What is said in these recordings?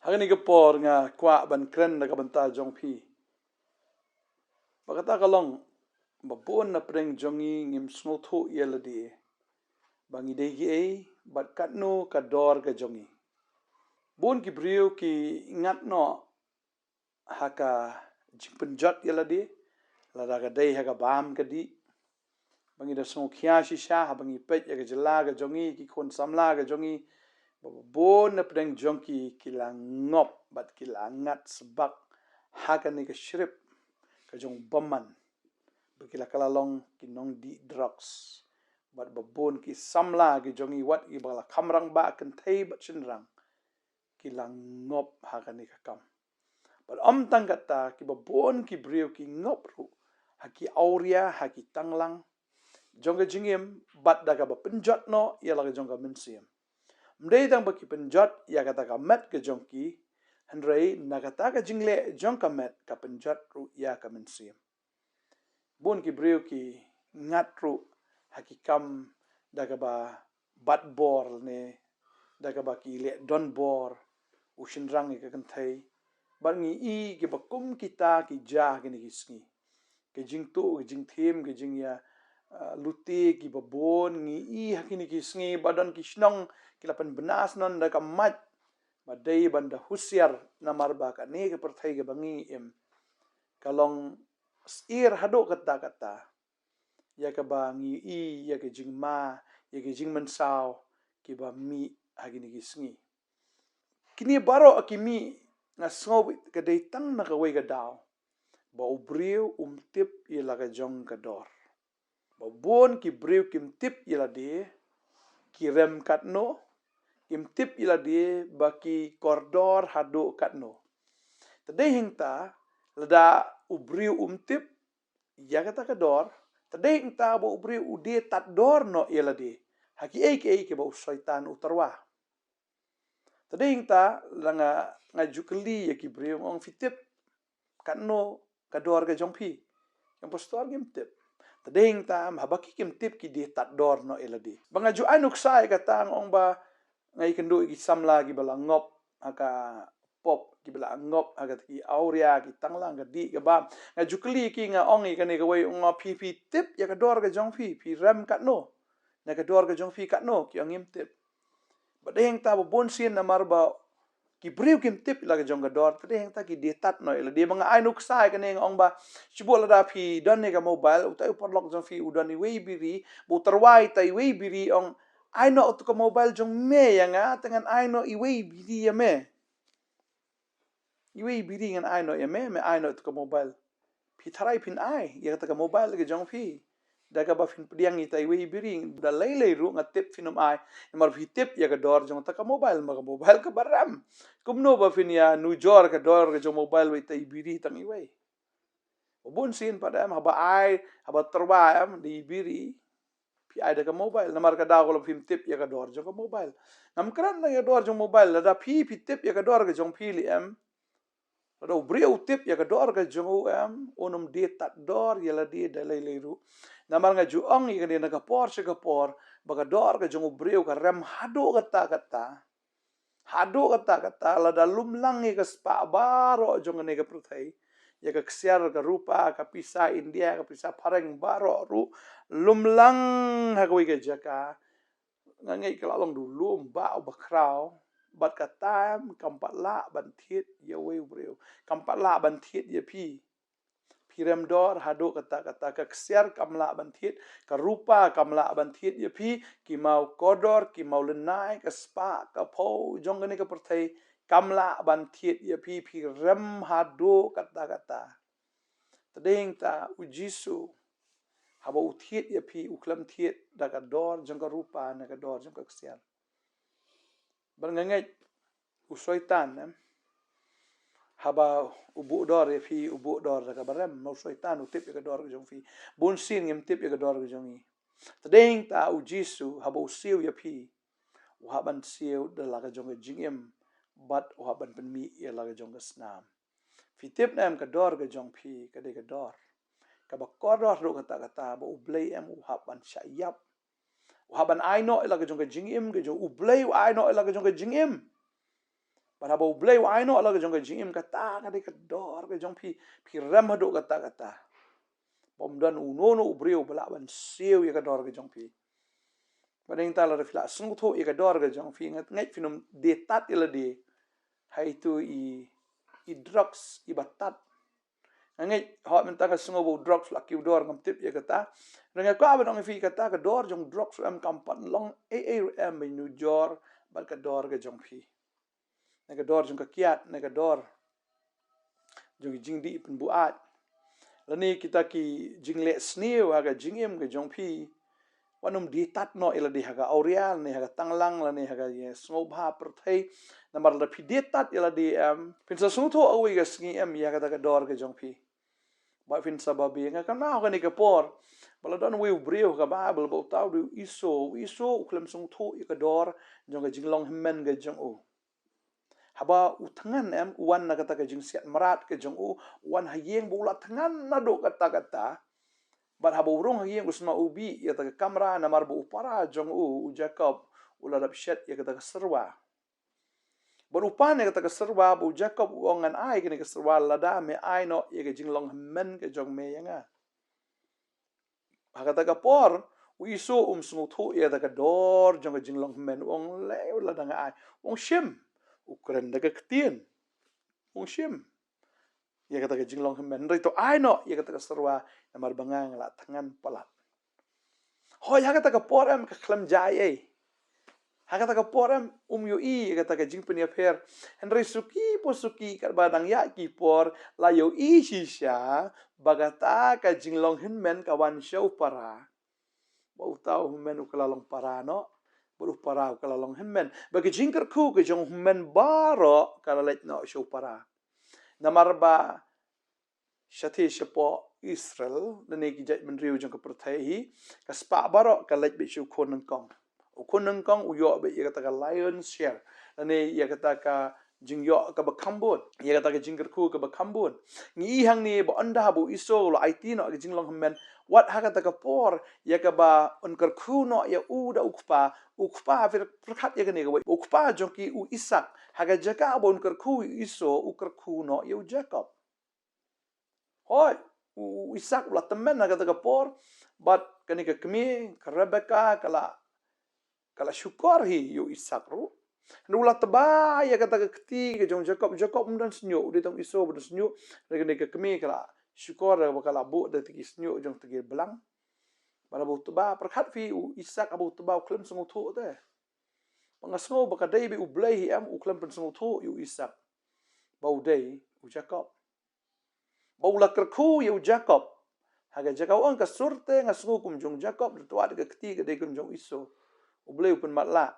Hagani ke por nga kwa ban kren na kabanta jong phi. Bakata kalong babon na preng jongi ngim snotho yeladi. Bangi degi ay bat katno kador ka jongi. Bon ki brio ki ngat no haka jingpenjot yeladi. Lada ka day haka bam ka di. Bangi da song khia shisha bangi pet ya ka jela ka jongi ki kon samla ka jongi. Bon na preng jongi kila ngop bat kila ngat sebak haka ni ka shrip ka jong baman. Bekila kalalong ki nong di drugs. Bat babon ki samla ki jongi wat ki bala kamrang ba kan thai bat chinrang. Ki lang ngop haka ni ka kam. Bat tang kata ki babon ki brio ki ngop ru. Haki auria haki tanglang. Jongga jingim bat daga ba penjot no ia laga jongga mensiam. Mdei tang baki penjot ia kata ka met ke jongki. Hendrei nakata ka jingle jongka met ka penjot ru ia ka mensiam. Bon ki brio ki ngat ru haki kam daga ba bat bor ne daga ba ki le don bor ushin rang ka kan thai bar ngi i ki ba kum kita ki ja ki ni kisngi ke jing tu ke jing them ke jing ya luti ki ba bon ngi i haki ni kisngi badan ki shnong ki lapan benas non daga mat badai banda husiar namar ba ka ne ke perthai ke bangi em kalong ir hado kata ya ka ba ngi i ya ke jing ma ya ke jing mensau ki ba mi hagi ni gisngi kini baro akimi na snow ka dei tang na ka wei ka daw ba ubrio tip ila ka jong ka dor ba bon ki brio kim tip ila de ki rem katno kim tip ila de ba ki kordor hado katno tadei hingta lada ubrio tip ya kata ka dor tadei hingta ba ubrio ude tat dor no ila de haki ei ke ba syaitan utarwa tadei hingta langa ngajukli ya ki brio ong fitip katno kador ka jongpi yang pastor kim tip tadei hingta habaki kim tip ki de tat dor no ila de bangaju anuk sai kata ong ba ngai kendo ki samla ki bala ngop aka pop ki bala ngop aga ki auria ki tanglang ga di ga ba nga jukli ki nga ongi ka ne ga wei nga pi tip ya ka dor ga jong pi ram katno na ka dor ga jong pi katno ki angim tip badeng ta bo bon sien na marba ki briu kim tip la ga jong ga dor badeng ta ki detat no ila de mga ainuk sai ka ne ong ba chibol da pi don ne ga mobile utai porlok jong fi udan ni wei biri bu terwai tai wei biri ong aino to ka mobile jong me ya nga tangan aino i wei biri ya me iwei biri ngan aino ya me aino to ka mobile pi tharai pin ai ya ta ka mobile ga jong phi daga ba fin pdiang ita iwei biri da lei ru nga tip finum ai mar phi tip ya ga dor jong ta ka mobile ka baram kumno ba fin ya nu jor ka dor ga jong mobile wei tai biri tang iwei obun sin pada am haba ai haba terba am di biri pi ai da ka mobile namar ka da ko film tip ya ga dor jong ka mobile nam kran na ya dor jong mobile da pi tip ya ga dor ga jong pi li am Ada brio tip ya ka dor ka jong am onum de tat dor ya la de da lei ru namar nga juang i ka de na ka por se ka por ba ka dor ka jong brio ka rem hado kata la da lumlang i ka spa baro jong ne ka pruthai ya ka ksiar ka rupa ka pisa india ka pisa pareng baro ru lumlang ha ka jaka ngai ka long du lum ba krau bat ka tam kampat la ban thiet ya wei brio kampat la ban thiet ya pi rem dor hado kata ka ksiar kamla ban thiet ka rupa kamla ban thiet ya pi ki mau kodor ki mau lenai ka spa ka pho jong ne ka perthai kamla ban thiet ya pi rem hado kata tadeng ta ujisu haba uthiet ya pi uklam thiet da ka dor jong ka rupa na ka dor jong ka ksiar Barngangai usoitan haba ubu dor ya fi ubu dor ka baram no soitan utip ya dor jong fi bon sin ngem tip ya dor jong i tadeng ta ujisu haba usiu ya fi uhaban siu da la jong jingem bat uhaban penmi ya la jong snam fi tip nam ka dor ka jong fi ka de ka dor ka ba kodor ro kata ba ublei em uhaban syayap uhaban aino ila ka jong jingem ka jong ublei aino ila ka jong jingem Bara bau blay wa aino ala jong ka jingim kata ka de ka dor ka jong pi ram hado kata. Bom dan unono ubreu bala ban siu ya ka dor ka jong pi. Badeng ta la refla sung tho ya ka dor ka jong pi ngat finum de tat ila de. Hai tu i drugs i batat. Ngai hot men ta ka sungo bo drugs la ki dor ngam tip ya kata. Renga ko abang fi kata ka dor jong drugs am kampat long am nu jor bal ka dor ka jong pi. Nega dor jong ka kiat nega dor jong jing di pen buat lani kita ki jing le sniu haga jingim ke jong pi wanum di tat no ila di haga aureal ne haga tanglang lani haga ye snob ha perthei namar la pi di tat ila di pin sa sung tho awi ga sngi ya ka dor ke jong pi ba fin sababi nga ka na ni ka por bala don we brio ka bible bo tau du iso uklem sung tho ka dor jong ga jinglong hemmen ga jong o haba utangan wan na kata ka jing siat marat ke jong u wan hayeng bola tangan na do kata bar haba urung hayeng usma ubi ya ta kamera na mar bu para jong u jacob ula dap shet ya kata serwa bar upan ya kata serwa bu jacob wangan ai ke ka serwa lada me ai no ya ke jing long men ke jong me yanga hakata ka por u iso sungu tho ya ta ka dor jong jing long men ong le lada nga ai ong shim ukren daga ketien ong shim ya kata ka jinglong men rito ai no ya kata ka serwa namar bangang la tangan palat ho ya kata ka poram ka klam jai ha kata ka poram yo ya kata ka jing penia per henry suki posuki ka badang ya ki por la yo shisha bagata ka jinglong men ka wan show para bau tau men ukalalong para no buru para ukalalong men bagi jingker ku ke jong men baro kala let no show para namar ba shati shapo Israel dane ki jat men riu jong ka perthai ka spa baro ka let be show konang kong u yo be ya kata ka lion share dane ya kata ka jing yo ka ba kambon ya kata ka jingker ku ka ba kambon ngi hang ni ba anda bu iso lo IT no ka jinglong men wat hakata ka por ya ka ba unkar kuno ya uda ukpa vir prakhat ya ne ga ukpa jonki u isak haga jaka ba unkar ku iso ukar kuno ya jacob hoy u isak la temen hakata ka por but kani ka kemi ka rebeka kala syukor hi yu isak ru nula teba ya kata ka keti ka jong jacob mundan senyo de tong iso mundan senyo kani ka kemi kala syukor bakal abu da tigi senyo jong tigi belang bala bu teba perkhat fi u isak abu teba klem sungu tho de pangasno baka dai bi u blai am u klem pen sungu tho yu isak bau dai u jacob bau la kerku yu jacob haga jacob on ka surte ngasngu kum jong jacob de tuat ka keti ka de kum jong iso u blai pen matla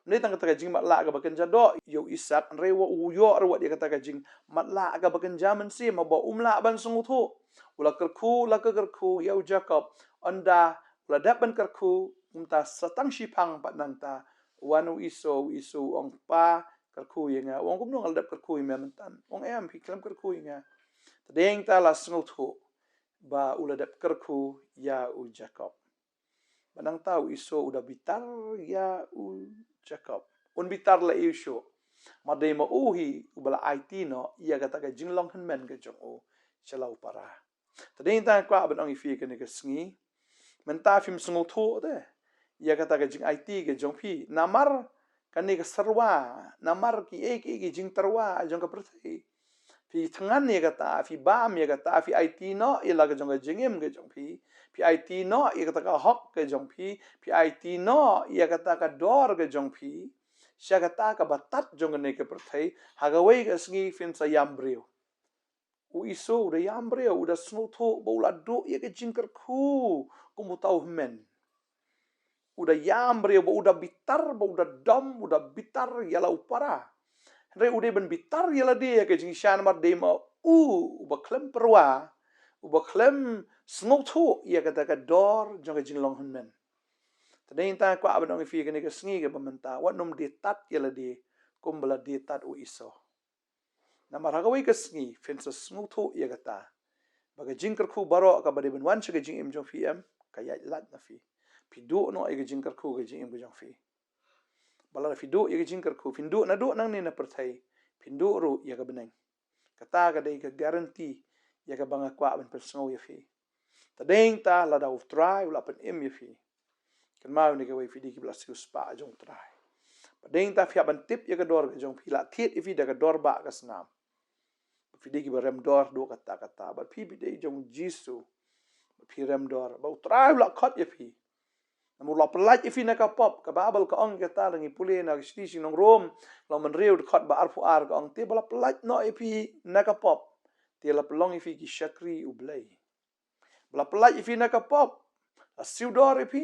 ne tang kata jing matla ka baken jado yu isak rewo u yo ro dia kata ka jing matla ka baken jaman si ma ba umla ban sungu tho ula kerku yu jacob anda la dapan kerku umta satang shipang patnang ta wanu iso ong pa kerku yenga wong kum ngal dap kerku mentan wong em piklam kerku yenga tadeng ta la sungu tho ba ula dap kerku ya u jacob Manang tahu iso udah bitar ya u Jacob. Un bitar la iso. Madai ma uhi ubala IT no ia kata ka jinglong men ka jong o chalau para. Tadeng ta kwa aban ang ifi ka ni ka sngi. Menta fim sungu tho de. Ia kata ka jing IT ka jong pi namar kani ka sarwa namar ki jing tarwa jong ka perthai. Fi tangan ya kata fi bam ya kata fi IT no ila ka jong ka jingim ka jong pi IT no ia kata ka hok ke jong pi IT no ia kata ka dor ke jong pi sia kata ka batat jong ne ke perthai hagawai ka sngi fin sa yambrio u iso udah yambrio udah snutho bola do ia ke jingker ku kumutau men udah yambrio udah bitar udah dom udah bitar yala upara re udah ben bitar yala dia ke jing shan mar dema uba klem perwa uba klem snutho ia kata ka dor jong jing long men tadeng ta kwa abang fi ke ne ke sngi ke pementa wat nom de tat yala di kumbala de tat u iso na maragawai ke sngi fen sa snutho ia kata baga jingker ku baro ka bade ben wan che ke jing im jong fi em ka ya lat na fi pidu no ai ke jingker ku ke jing im jong fi bala fi do ye jingker ku fin do na do nang ne na perthai pindu ru ya ka beneng kata ka dei ka guarantee ya ka banga kwa ben persno ya fi tadeng ta la da try ula pen ya fi kan mau ni ka wei fi di ki bla siu spa jong try padeng ta fia ban tip ya ka dor ka jong fi la thiet ifi da ka dor ba ka snam fi di ki ba rem dor do kata ba fi bi dei jong jisu fi rem dor ba try ula khot ya fi namu la pelaj ifi na ka pop ka babel ka ong ka ta ngi pule na sti sing nong rom la man reu khot ba arfu ar ka ong te bala pelaj no ifi na ka pop te la pelong ifi ki shakri u blai bala pelaj ifi na ka pop la siu dor ifi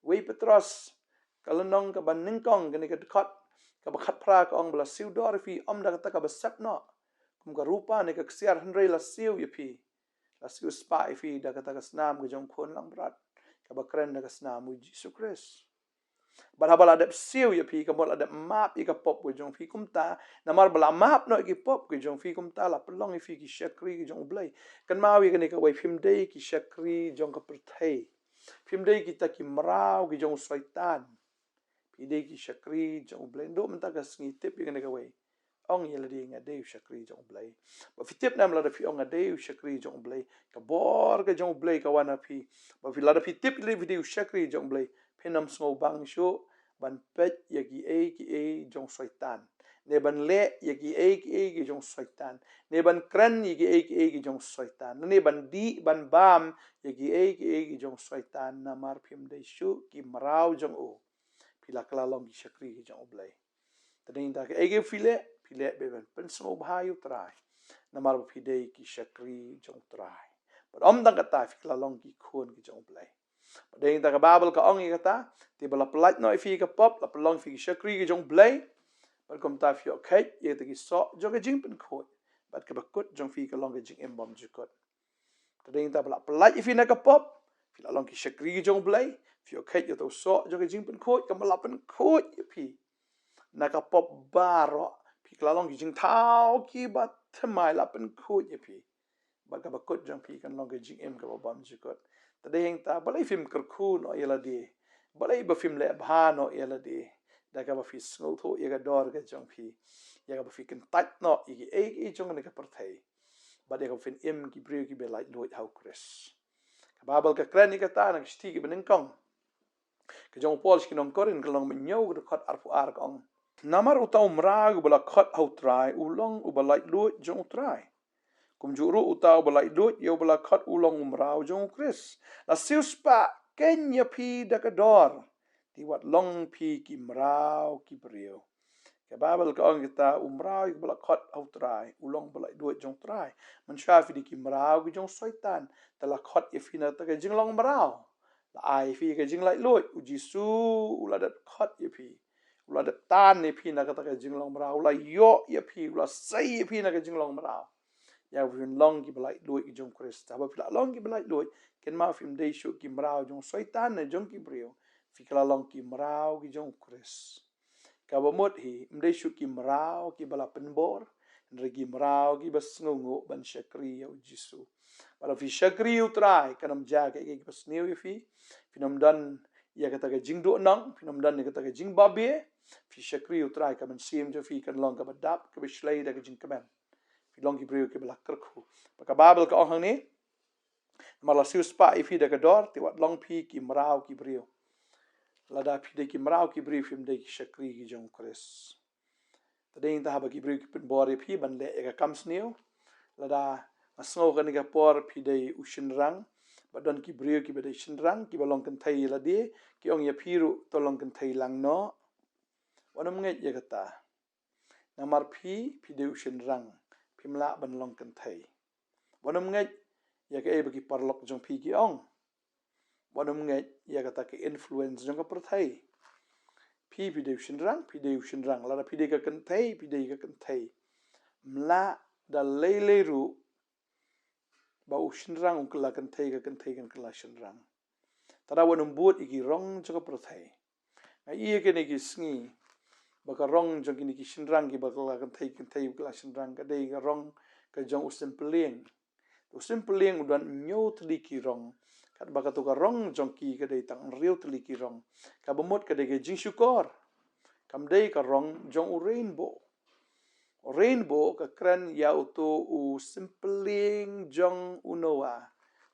wei petros kalenong ka ban ningkong ka ni ka khot ka ba khat pra ka ong bala siu dor ifi om da ka ba sap no kum ka rupa ni ka ksiar hnrei la siu ifi la siu spa ifi da ka snam ka jong khon lang brat ka keren na kasna mu Jesus Christ. But habal adep siu ya pi ka bol adep map i ka pop ke jong fi kumta na mar bala map no ki pop ke jong fi kumta la pelong i fi ki shakri ki jong blai kan mawi ka ni ka wai film day ki shakri jong ka perthai film day kita ki marau ki jong syaitan pi day ki shakri jong blai do menta ka sngi tip ka ni ka wai ong yela di nga day shakri jong blai ba fi tip nam la da fi ong day shakri jong blai ka bor ka jong blai ka wana fi ba fi la da fi tip le video shakri jong blai penam sngo bang sho ban pet ya ki e jong syaitan ne ban le ya ki e jong syaitan ne ban kran ya ki e jong syaitan ne ban di ban bam ya ki e jong syaitan na mar phim dei shu ki marau jong o pila kala long ki shakri ki jong blai tadin ta ke ege file beben pen sngo bhayu trai na mar phi dei ki shakri jong trai but om dang kata fi kala long ki khon ki jong blai dei ta ka babel ka ong kata ti bala plat no fi ka pop la pelong fi shakri ki jong blai but kom ta fi okay ye ta ki so jong ka jing pen khoi but ka bakut jong fi ka long ka jing em bom jukot dei ta bala plat fi na ka pop fi la long ki shakri ki jong blai fi okay ye to so jong ka jing pen khoi ka mala pen khoi fi na ka pop baro pi ka long ki jing thao ki ba thmai la pen khoi fi ba ka bakut jong fi kan long ka jing em ka bom jukot tadeng ta balai film kerku no yela di balai ba film le bha no yela di da ka ba fi sngo tho ye ka dor ka jong fi ya ka ba fi kan tat no i jong ne ka perthai ba de ka fin im ki bri ki be like loit how chris ka babal ka kran ni ka ta na sti ki bening kong ka jong pol ki nong korin ka long min nyau ka khat arfu ar ka ong namar utau mra gu bala khat how try ulong u ba like loit jong try kum juru utau balai dut yo bala khat ulong umrau jong Chris la sius pa kenya pi da ka dor ti wat long pi ki mrau ki brio ka babel ka ong kita umrau ki bala khat au trai ulong balai dut jong trai man sha fi di ki mrau ki jong soitan ta la khat ye fi na ta ka jing long mrau la ai fi ka jing lai lut u jisu ula dat khat ye pi ula dat tan ne pi na ka ta ka jing long mrau la yo ye pi ula sai ye pi na ka jing long mrau ya vin long ki balai loi ki jong Christ ba fila long ki balai loi ken ma fim dei shu ki mrau jong soitan ne jong ki brio fi kala long ki mrau ki jong Christ ka ba mot hi mdei shu ki mrau ki bala penbor ndre ki mrau ki bas ngungu ban shakri ya jisu bala fi shakri utrai kanam ja ke ki bas new fi finom dan ya kata ke jing do nang finom dan ne kata ke jing babie fi shakri utrai ka man sim jo fi kan long ka badap ka bislei da ke jing kamen long ki brio ke belak kerku maka babel ka ong ni mala sius pa ifi da ka dor ti wat long pi ki mrau ki brio lada pi de ki mrau ki brio fim de ki shakri ki jong Chris tadeng ta haba ki brio ki pen bor pi ban le ka kam sneu lada asngo ka ni ka por pi de ushin rang badon ki brio ki bede shin rang ki balong kan thai la de ki ong ya piru to long kan thai lang no wanam ngai ya kata namar pi de ushin rang pimla ban long kan thai wanam ngai ya ka eba ki parlok jong pi ki ong wanam ngai ya ka ta ki influence jong ka perthai pi de shin rang la pi de ka kan thai mla da lele ru ba u shin rang ung kala kan thai kan kala shin rang tada wanam buat iki rong jong ka perthai na iya ke ne ki sngi baka rong jong kini ki shin rang ki baka kan thai kala shin rang ka dei ka rong ka jong usim peleng udan nyo tli ki rong kat baka tu ka rong jong ki ka dei tang riu tli ki rong ka bomot ka dei ke jing shukor kam dei ka rong jong u rainbow Rainbow ka kran ya uto u simpling jong unoa.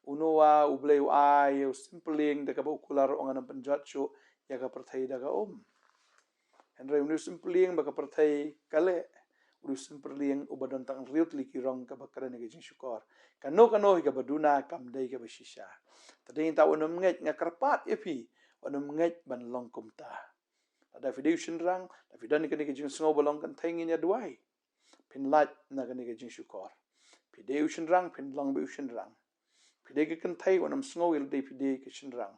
Unoa u bleu ai u simpling da ka ba ukular o ngana penjatsu ya ka perthai da ka Henry unu simpling ba ka perthai kale unu simpling u badon tang riut likirong ka ba kran ga jing syukor. Kano ka baduna kam dai ka ba shisha. Tading ta unum nget ngakarpat epi unum nget ban long kumta. Ada fiducian rang, da fidan ka jing sngo balong kan thengin ya duai. Pin light na ka jing syukor. Fiducian rang pin long biucian rang. Fidei ka kan thai unum sngo il dei fidei ka shin rang.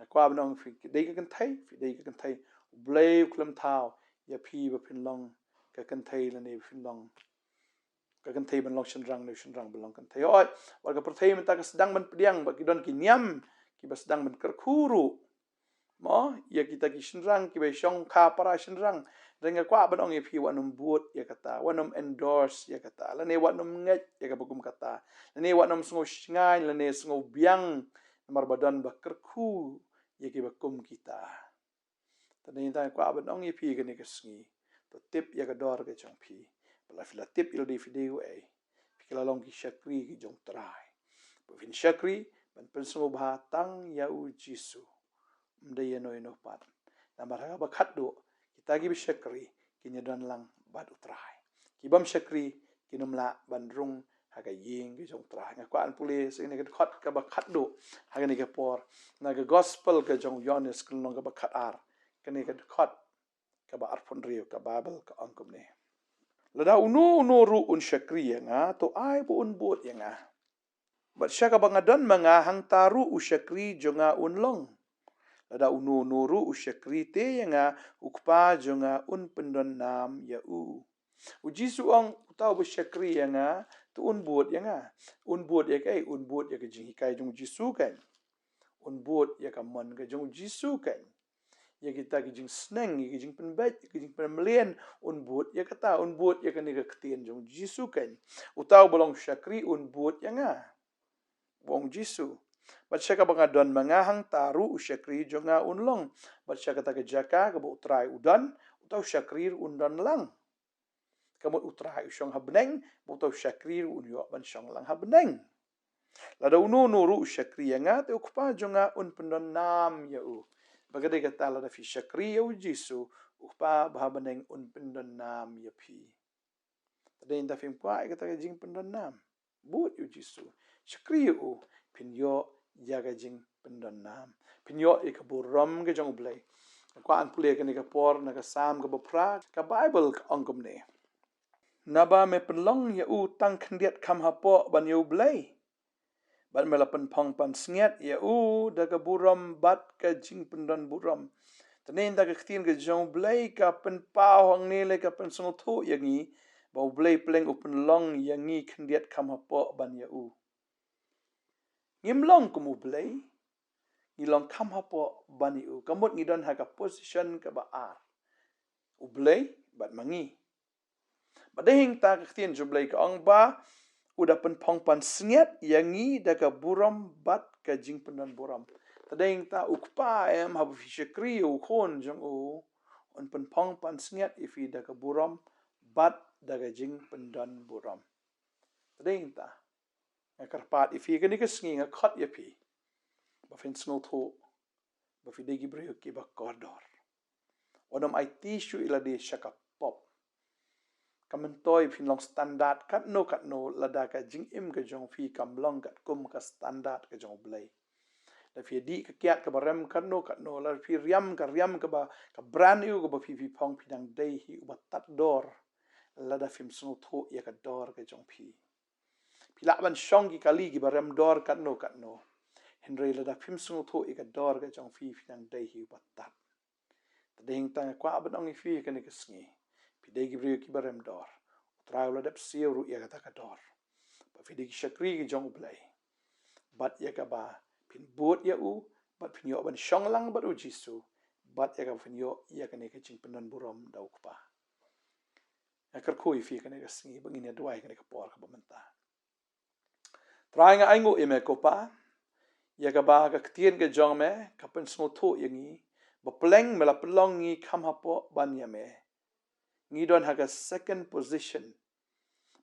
Kwa banong fidei ka kan thai blay klam thao ya pi ba pin long ka kan thai la ne pin long ka kan thai ban long shin rang balong kan thai oi war ka perthai menta ka sedang ban pediang ba ki don ki niam ki ba sedang ban kerkuru mo ya kita ki shin rang ki ba shong kha para shin rang renga kwa banong ya pi wanum buat ya kata wanum endorse ya kata la ne wanum nget ya ka bagum kata la ne wanum sngo shingai la ne sngo biang mar badan ba kerku ya ki ba kum kita. Tadi yang kwa abad ong pi ka ni ka sngi to tip ya ka dor ka jong pi bala fila tip il di video fikila long ki shakri ki jong trai bo fin shakri ban penso ba tang ya u jisu mde ya no pat na mara ba khat do kita gi shakri ki nya dan lang bad utrai ki bam shakri ki numla ban rung haga ying ki jong trai nga kwa an pulis ni ka khat ka ba khat do haga ni ka por na ga gospel ka jong yones kun long ka ba khat ar kani ka khat ka ba arpon rio ka babel ka angkum ne lada unu ru un shakri nga to ai bu un bot nga bat syaka bangadan manga hang taru u shakri jonga un long lada unu ru u shakri te nga ukpa jonga un pendon nam ya u jisu ong tau bu shakri nga tu un bot nga un bot ya kai un bot ya ka jing kai jong jisu kan un bot ya ka man ka jong jisu kan ya kita kijing sneng ya kijing penbet ya kijing penmelian un buat ya kata un buat ya kan ga ketien jong jisu kan utau bolong syakri un buat ya nga wong jisu bat syaka bangadon mangahang taru syakri jonga un long bat syaka ta jaka ka utrai udan utau syakri undan lang kamu utrai syong habneng utau syakri un yo ban syong lang habneng lada unu nuru syakri nga te ukpa jonga un pendon nam ya Bagade kata la fi syakri ya jisu upa bahabaneng un pendon nam ya pi. Tadi inta fim kwa kata jing pendon nam. But yu jisu. Syakri yu pin yo jaga jing pendon nam. Pin yo ka buram ke jong blai. Kwa an pule ka ni ka por na ka sam ka bapra ka Bible ka angkum ne. Naba me penlong ya tang kendiat kam hapo ban yu blai. Bat melapan pang pan sniat ya daga buram bat ka jing pendan buram tanin daga ktin ka jong blai ka pen pau hang nele ka pen song thu yangi bau blai pleng open long yangi kendiat kam hapo ban ya ngim long kumu blai ngilong kam hapo ban ya kamot ngidon ha ka position ka ba ar blai bat mangi badeng ta ktin jo blai ka ong ba udah penpong pan sniat yangi daga buram bat ka jing pendan buram tadeng ta ukpa em habu fisyakri ukon jong on penpong pan sniat ifi daga buram bat daga jing pendan buram tadeng ta ngakarpat ifi kani ka sngi ngakhat yapi ba fin sngo tho ba fi degi breu ki ba kordor onam IT shu ilade syakap pop Kamentoy pinlong standard katno lada ka jing im ka jong fi kamlong kat kum ka standard ka jong blai la fi di ka kiat ka barem katno la fi riam ka ba ka brand new ka ba fi pong pidang dei hi ba tat dor lada fim sno tho ya ka dor ka jong fi pila ban shong ki kali ki barem dor katno henry lada fim sno tho ya ka dor ka jong fi pidang dei hi ba tat tadeng tang kwa ban ong fi ka ni ka sngi Pidegi brio ki barem dor. Utraula dep siu ru ya kata dor. Ba fidegi syakri ki jong blai. Bat ya ka ba pin buat ya bat pin yo ban syong lang bat jisu. Bat ya ka pin yo ya ka ne ka jing penan buram dau pa. Akar koi fi ka ne ka singi bangin ya duai ka ne ka por ka bamenta. Trai nga aingo ime ko pa. Ya ka ba ka ktien ka jong me ka pen smo tho yangi. Ba pleng me la pelong ngi kam hapo ban ya me. ngidon haga second position.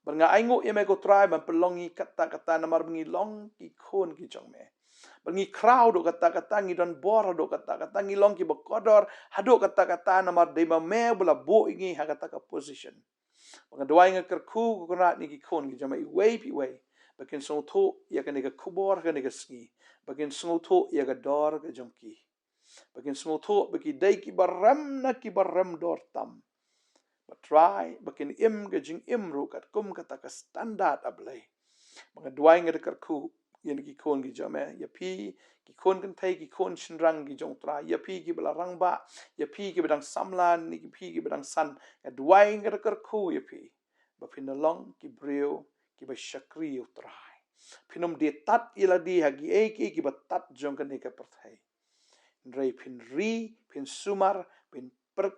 Bernga aingo ye me ko try man pelongi kata-kata namar bengi long ki khon ki jong me. Bengi crowd do kata-kata ngidon bor do kata-kata ngilong ki bekodor hado kata-kata namar de ma me bula bo ingi haga taka position. Bernga doai nga kerku ko rat ni ki khon ki jong me way pi way. Bakin song tho ya ka ni ka khubor ka ni ka ski. Bakin song tho ya ka dor ka jong ki. Bakin song tho baki dai ki baram na ki baram dor tam. Try bakin im ke jing im ru kat kum kata ka standard ablay mga duai nga dekat ku yen ki kon ki jame ya pi ki kon kan thai ki kon shinrang ki jong tra ya pi ki bala rang ba ya pi ki bedang samlan ni ki pi ki bedang san ya duai nga dekat ku ya pi ba pinalong ki brio ki ba shakri utrai pinum de tat ila di hagi ki ba tat jong kan ka perthai rei pin ri pin sumar pin per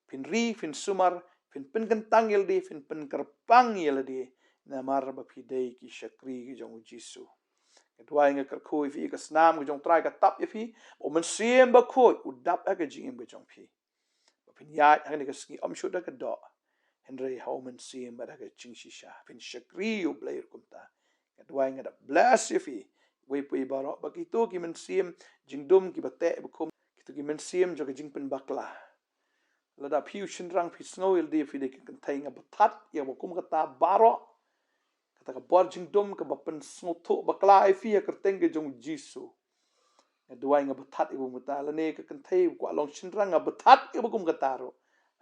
pin ri pin sumar fin pen kentang yeldi fin pen kerpang yeldi namar ba pidei ki shakri ki jong jisu kedua inga kerkoi fi ka snam ki jong trai ka tap ya fi o men siem ba khoi udap ka jing ba jong fi ba pin ya ha ni ka ski om shuda ka do henry how men siem ba ka jing shisha fin shakri u blair kumta kedua inga da bless ya fi we pui barok ba ki to ki men siem jing dum ki ba te ba kum ki to ki men siem jo ka jing pen bakla lada piu shinrang pi snow il di fi de kan thai nga batat ya ba kum kata baro kata ka bor jing dum ka ba pen snow tho ba kla ai fi ka teng ge jong jisu ya duai nga batat ibu muta la ne ka kan thai kwa long shinrang nga batat ya ba kum kata ro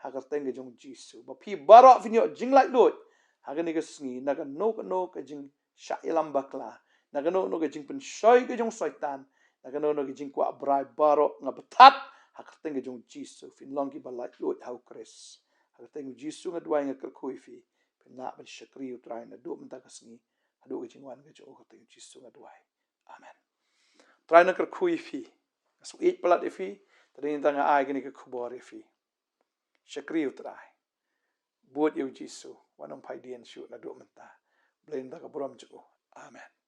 ha ka teng ge jong jisu ba pi baro fi nyo jing lai dot ha ga ni ka sngi na ka no ka jing sha ilam bakla na ka no ka jing pen shoi ge jong soitan na ka no ka jing kwa brai baro nga batat hakateng ge jong jisu fin long ki balai lot hau kres hakateng jisu nga duai nga kerkoi fi fin na ben shakri utrai na do menta kasngi ado ge jingwan ge jo hakateng jisu nga duai amen trai na kerkoi fi asu it palat fi tadin tanga ai ge ni ke khubor fi shakri utrai buat yu jisu wanam pai dien shu na do menta blain ta ka brom jo amen